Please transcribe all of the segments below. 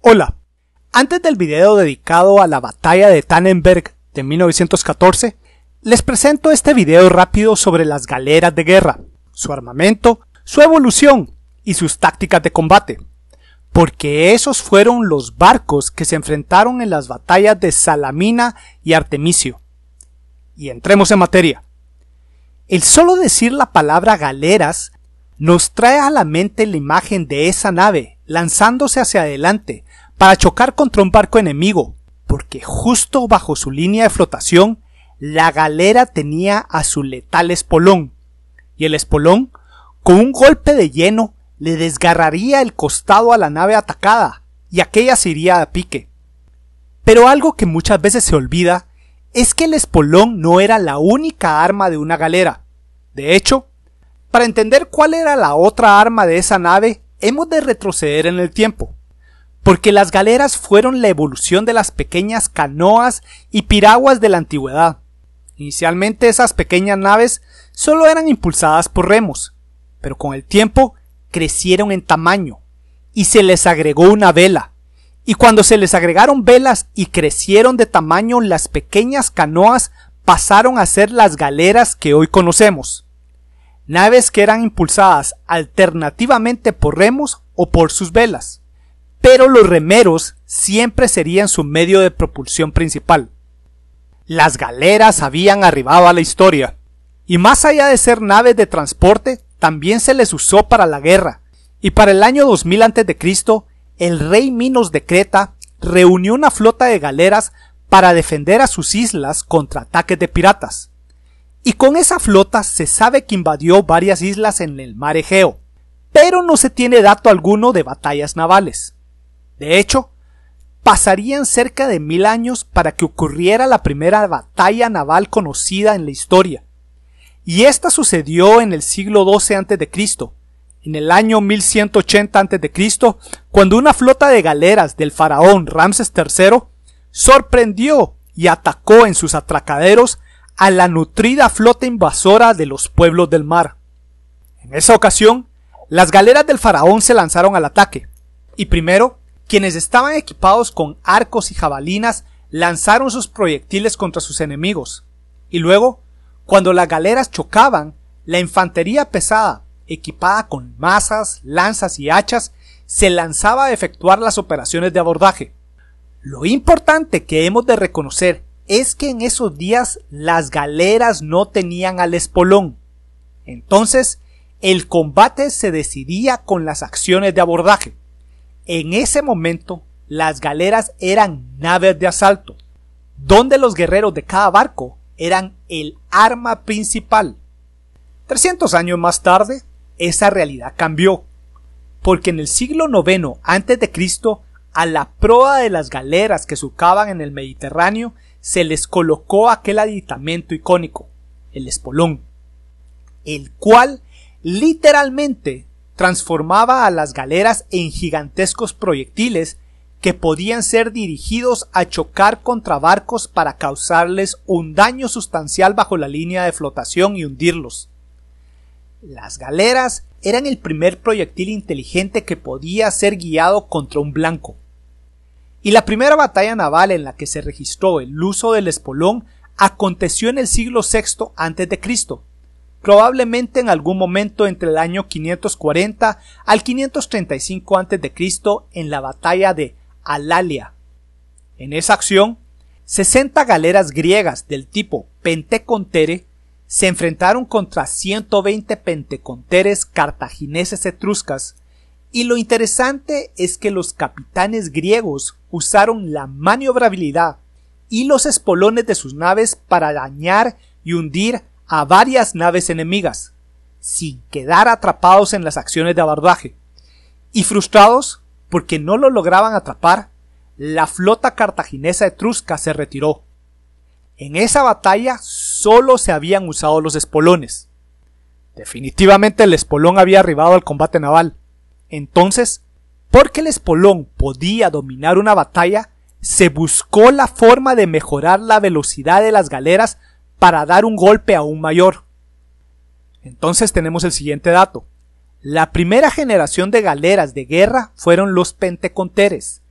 Hola, antes del video dedicado a la batalla de Tannenberg de 1914, les presento este video rápido sobre las galeras de guerra, su armamento, su evolución y sus tácticas de combate, porque esos fueron los barcos que se enfrentaron en las batallas de Salamina y Artemisio. Y entremos en materia. El solo decir la palabra galeras nos trae a la mente la imagen de esa nave lanzándose hacia adelante para chocar contra un barco enemigo, porque justo bajo su línea de flotación la galera tenía a su letal espolón, y el espolón, con un golpe de lleno, le desgarraría el costado a la nave atacada, y aquella se iría a pique. Pero algo que muchas veces se olvida es que el espolón no era la única arma de una galera. De hecho, para entender cuál era la otra arma de esa nave, hemos de retroceder en el tiempo, porque las galeras fueron la evolución de las pequeñas canoas y piraguas de la antigüedad. Inicialmente esas pequeñas naves solo eran impulsadas por remos, pero con el tiempo crecieron en tamaño y se les agregó una vela, y cuando se les agregaron velas y crecieron de tamaño, las pequeñas canoas pasaron a ser las galeras que hoy conocemos. Naves que eran impulsadas alternativamente por remos o por sus velas, pero los remeros siempre serían su medio de propulsión principal. Las galeras habían arribado a la historia, y más allá de ser naves de transporte, también se les usó para la guerra, y para el año 2000 a.C., el rey Minos de Creta reunió una flota de galeras para defender a sus islas contra ataques de piratas. Y con esa flota se sabe que invadió varias islas en el mar Egeo, pero no se tiene dato alguno de batallas navales. De hecho, pasarían cerca de 1000 años para que ocurriera la primera batalla naval conocida en la historia, y esta sucedió en el siglo XII a.C., en el año 1180 a.C., cuando una flota de galeras del faraón Ramses III sorprendió y atacó en sus atracaderos a la nutrida flota invasora de los pueblos del mar. En esa ocasión, las galeras del faraón se lanzaron al ataque, y primero, quienes estaban equipados con arcos y jabalinas lanzaron sus proyectiles contra sus enemigos, y luego, cuando las galeras chocaban, la infantería pesada, equipada con mazas, lanzas y hachas, se lanzaba a efectuar las operaciones de abordaje. Lo importante que hemos de reconocer es que en esos días las galeras no tenían al espolón. Entonces, el combate se decidía con las acciones de abordaje. En ese momento, las galeras eran naves de asalto, donde los guerreros de cada barco eran el arma principal. 300 años más tarde, esa realidad cambió, porque en el siglo IX a.C., a la proa de las galeras que surcaban en el Mediterráneo se les colocó aquel aditamento icónico, el espolón, el cual literalmente transformaba a las galeras en gigantescos proyectiles que podían ser dirigidos a chocar contra barcos para causarles un daño sustancial bajo la línea de flotación y hundirlos. Las galeras eran el primer proyectil inteligente que podía ser guiado contra un blanco. Y la primera batalla naval en la que se registró el uso del espolón aconteció en el siglo VI a.C., probablemente en algún momento entre el año 540 al 535 a.C. en la batalla de Alalia. En esa acción, 60 galeras griegas del tipo pentecontere se enfrentaron contra 120 penteconteres cartagineses etruscas, y lo interesante es que los capitanes griegos usaron la maniobrabilidad y los espolones de sus naves para dañar y hundir a varias naves enemigas, sin quedar atrapados en las acciones de abordaje. Y frustrados porque no lo lograban atrapar, la flota cartaginesa etrusca se retiró. En esa batalla solo se habían usado los espolones. Definitivamente el espolón había arribado al combate naval. Entonces, porque el espolón podía dominar una batalla, se buscó la forma de mejorar la velocidad de las galeras para dar un golpe aún mayor. Entonces tenemos el siguiente dato. La primera generación de galeras de guerra fueron los penteconteres,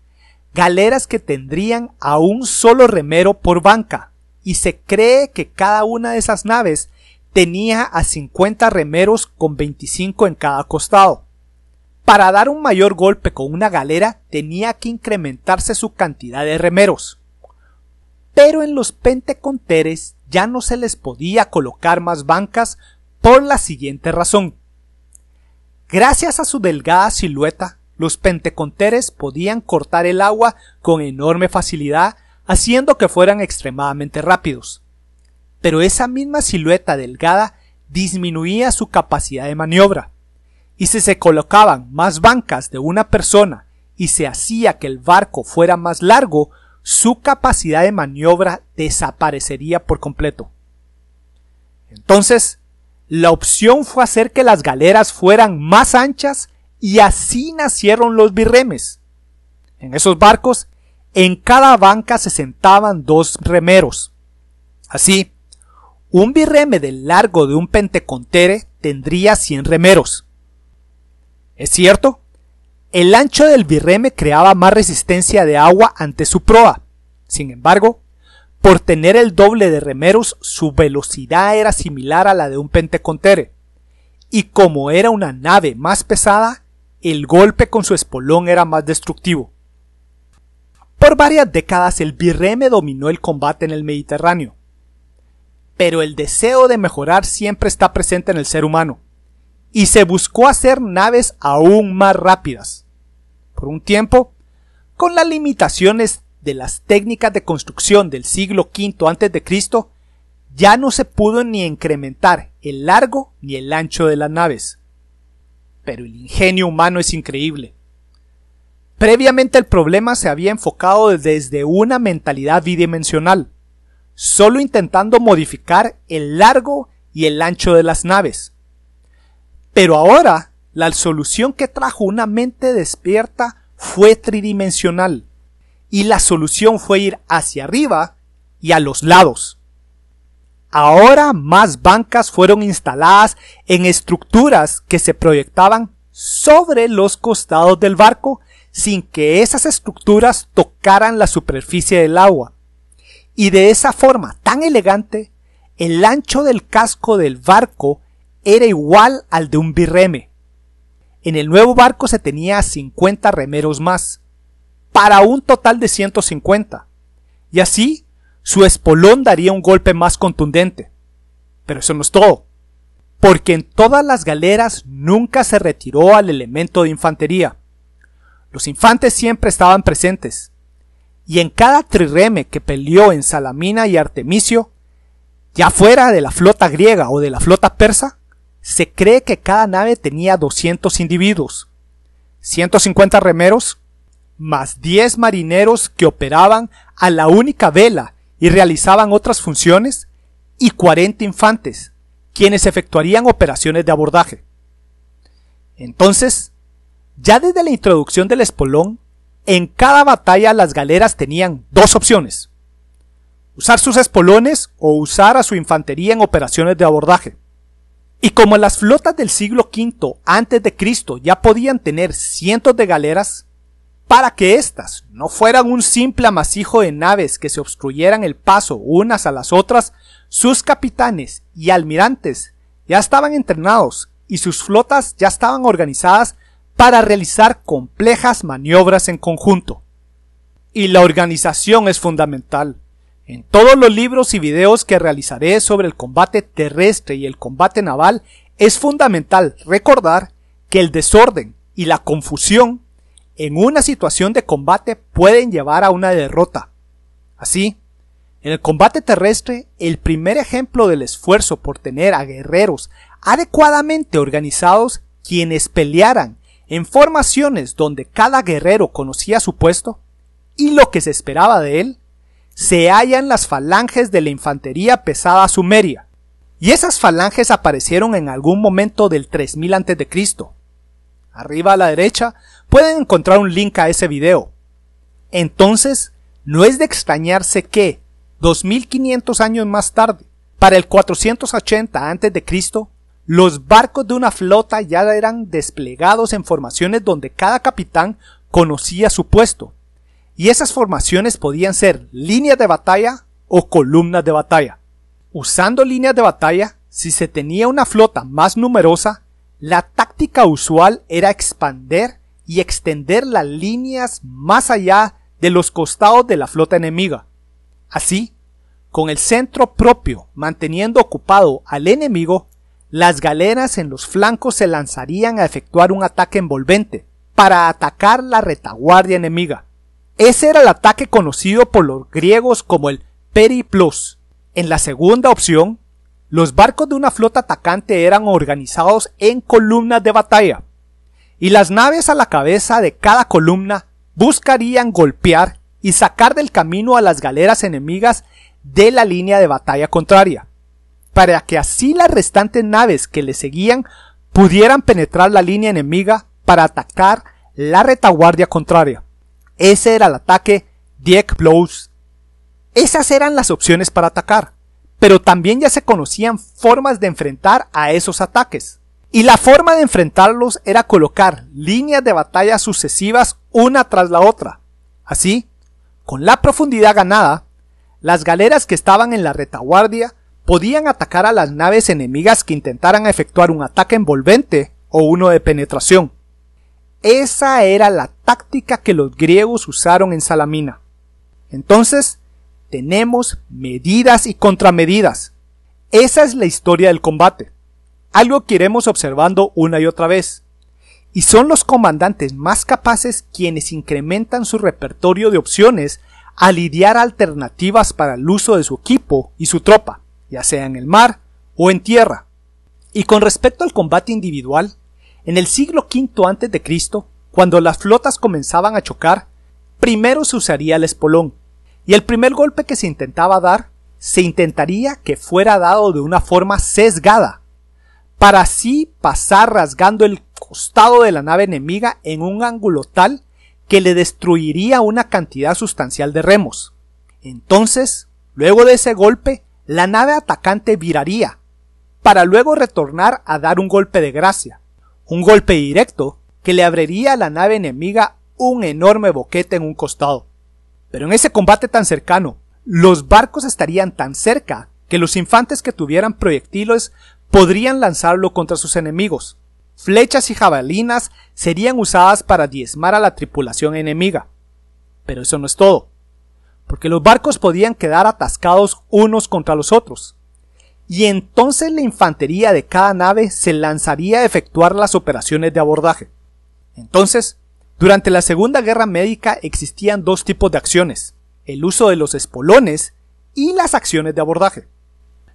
galeras que tendrían a un solo remero por banca, y se cree que cada una de esas naves tenía a 50 remeros con 25 en cada costado. Para dar un mayor golpe con una galera tenía que incrementarse su cantidad de remeros. Pero en los penteconteres ya no se les podía colocar más bancas por la siguiente razón. Gracias a su delgada silueta, los penteconteres podían cortar el agua con enorme facilidad, haciendo que fueran extremadamente rápidos. Pero esa misma silueta delgada disminuía su capacidad de maniobra, y si se colocaban más bancas de una persona y se hacía que el barco fuera más largo, su capacidad de maniobra desaparecería por completo. Entonces, la opción fue hacer que las galeras fueran más anchas y así nacieron los birremes. En esos barcos, en cada banca se sentaban 2 remeros. Así, un birreme del largo de un pentecontere tendría 100 remeros. ¿Es cierto? El ancho del birreme creaba más resistencia de agua ante su proa. Sin embargo, por tener el doble de remeros, su velocidad era similar a la de un pentecontere. Y como era una nave más pesada, el golpe con su espolón era más destructivo. Por varias décadas el birreme dominó el combate en el Mediterráneo. Pero el deseo de mejorar siempre está presente en el ser humano, y se buscó hacer naves aún más rápidas. Por un tiempo, con las limitaciones de las técnicas de construcción del siglo V a.C., ya no se pudo ni incrementar el largo ni el ancho de las naves. Pero el ingenio humano es increíble. Previamente el problema se había enfocado desde una mentalidad bidimensional, solo intentando modificar el largo y el ancho de las naves. Pero ahora, la solución que trajo una mente despierta fue tridimensional, y la solución fue ir hacia arriba y a los lados. Ahora más bancas fueron instaladas en estructuras que se proyectaban sobre los costados del barco sin que esas estructuras tocaran la superficie del agua. Y de esa forma tan elegante, el ancho del casco del barco era igual al de un birreme. En el nuevo barco se tenía 50 remeros más, para un total de 150, y así su espolón daría un golpe más contundente. Pero eso no es todo, porque en todas las galeras nunca se retiró al elemento de infantería. Los infantes siempre estaban presentes, y en cada trireme que peleó en Salamina y Artemisio, ya fuera de la flota griega o de la flota persa, se cree que cada nave tenía 200 individuos, 150 remeros, más 10 marineros que operaban a la única vela y realizaban otras funciones, y 40 infantes, quienes efectuarían operaciones de abordaje. Entonces, ya desde la introducción del espolón, en cada batalla las galeras tenían 2 opciones: usar sus espolones o usar a su infantería en operaciones de abordaje. Y como las flotas del siglo V a.C. ya podían tener cientos de galeras, para que éstas no fueran un simple amasijo de naves que se obstruyeran el paso unas a las otras, sus capitanes y almirantes ya estaban entrenados y sus flotas ya estaban organizadas para realizar complejas maniobras en conjunto. Y la organización es fundamental. En todos los libros y videos que realizaré sobre el combate terrestre y el combate naval, es fundamental recordar que el desorden y la confusión en una situación de combate pueden llevar a una derrota. Así, en el combate terrestre, el primer ejemplo del esfuerzo por tener a guerreros adecuadamente organizados, quienes pelearan en formaciones donde cada guerrero conocía su puesto y lo que se esperaba de él, se hallan las falanges de la infantería pesada sumeria, y esas falanges aparecieron en algún momento del 3000 a.C. Arriba a la derecha pueden encontrar un link a ese video. Entonces, no es de extrañarse que, 2500 años más tarde, para el 480 a.C., los barcos de una flota ya eran desplegados en formaciones donde cada capitán conocía su puesto, y esas formaciones podían ser líneas de batalla o columnas de batalla. Usando líneas de batalla, si se tenía una flota más numerosa, la táctica usual era expander y extender las líneas más allá de los costados de la flota enemiga. Así, con el centro propio manteniendo ocupado al enemigo, las galeras en los flancos se lanzarían a efectuar un ataque envolvente para atacar la retaguardia enemiga. Ese era el ataque conocido por los griegos como el periplos. En la segunda opción, los barcos de una flota atacante eran organizados en columnas de batalla, y las naves a la cabeza de cada columna buscarían golpear y sacar del camino a las galeras enemigas de la línea de batalla contraria, para que así las restantes naves que le seguían pudieran penetrar la línea enemiga para atacar la retaguardia contraria. Ese era el ataque Diekblows. Esas eran las opciones para atacar, pero también ya se conocían formas de enfrentar a esos ataques. Y la forma de enfrentarlos era colocar líneas de batalla sucesivas una tras la otra. Así, con la profundidad ganada, las galeras que estaban en la retaguardia podían atacar a las naves enemigas que intentaran efectuar un ataque envolvente o uno de penetración. Esa era la táctica que los griegos usaron en Salamina. Entonces, tenemos medidas y contramedidas. Esa es la historia del combate. Algo que iremos observando una y otra vez. Y son los comandantes más capaces quienes incrementan su repertorio de opciones al idear alternativas para el uso de su equipo y su tropa, ya sea en el mar o en tierra. Y con respecto al combate individual, en el siglo V a.C., cuando las flotas comenzaban a chocar, primero se usaría el espolón, y el primer golpe que se intentaba dar, se intentaría que fuera dado de una forma sesgada, para así pasar rasgando el costado de la nave enemiga en un ángulo tal que le destruiría una cantidad sustancial de remos. Entonces, luego de ese golpe, la nave atacante viraría, para luego retornar a dar un golpe de gracia, un golpe directo que le abriría a la nave enemiga un enorme boquete en un costado. Pero en ese combate tan cercano, los barcos estarían tan cerca que los infantes que tuvieran proyectiles podrían lanzarlo contra sus enemigos. Flechas y jabalinas serían usadas para diezmar a la tripulación enemiga. Pero eso no es todo, porque los barcos podían quedar atascados unos contra los otros, y entonces la infantería de cada nave se lanzaría a efectuar las operaciones de abordaje. Entonces, durante la Segunda Guerra Médica existían dos tipos de acciones, el uso de los espolones y las acciones de abordaje.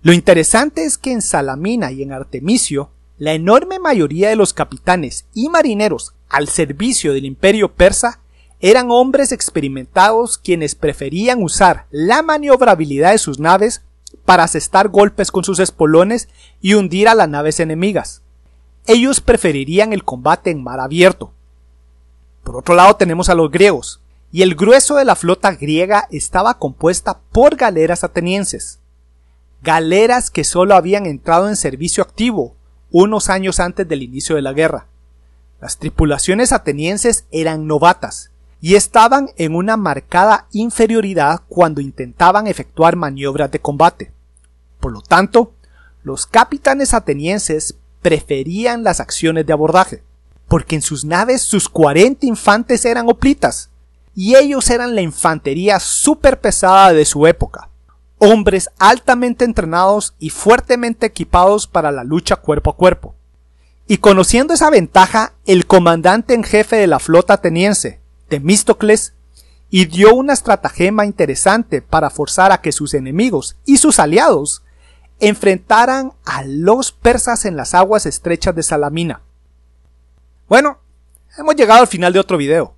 Lo interesante es que en Salamina y en Artemisio, la enorme mayoría de los capitanes y marineros al servicio del imperio persa eran hombres experimentados quienes preferían usar la maniobrabilidad de sus naves para asestar golpes con sus espolones y hundir a las naves enemigas. Ellos preferirían el combate en mar abierto. Por otro lado tenemos a los griegos, y el grueso de la flota griega estaba compuesta por galeras atenienses. Galeras que solo habían entrado en servicio activo unos años antes del inicio de la guerra. Las tripulaciones atenienses eran novatas y estaban en una marcada inferioridad cuando intentaban efectuar maniobras de combate. Por lo tanto, los capitanes atenienses preferían las acciones de abordaje, porque en sus naves sus 40 infantes eran hoplitas, y ellos eran la infantería súper pesada de su época, hombres altamente entrenados y fuertemente equipados para la lucha cuerpo a cuerpo. Y conociendo esa ventaja, el comandante en jefe de la flota ateniense, Temístocles, ideó una estratagema interesante para forzar a que sus enemigos y sus aliados enfrentaran a los persas en las aguas estrechas de Salamina. Bueno, hemos llegado al final de otro video.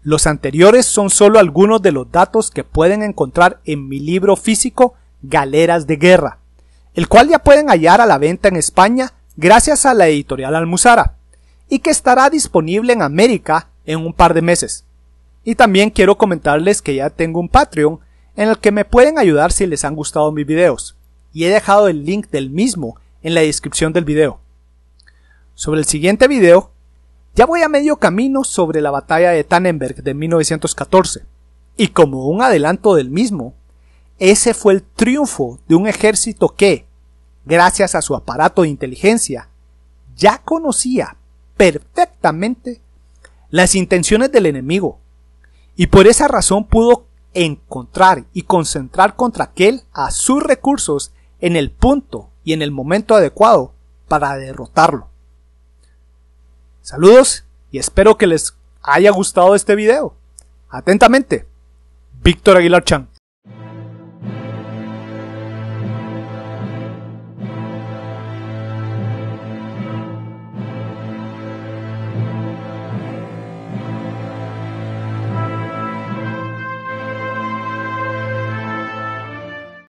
Los anteriores son solo algunos de los datos que pueden encontrar en mi libro físico Galeras de Guerra, el cual ya pueden hallar a la venta en España gracias a la editorial Almuzara, y que estará disponible en América en un par de meses. Y también quiero comentarles que ya tengo un Patreon en el que me pueden ayudar si les han gustado mis videos, y he dejado el link del mismo en la descripción del video. Sobre el siguiente video, ya voy a medio camino sobre la batalla de Tannenberg de 1914, Y como un adelanto del mismo, ese fue el triunfo de un ejército que, gracias a su aparato de inteligencia, ya conocía perfectamente las intenciones del enemigo, y por esa razón pudo encontrar y concentrar contra aquel a sus recursos en el punto y en el momento adecuado para derrotarlo. Saludos y espero que les haya gustado este video. Atentamente, Víctor Aguilar Chan.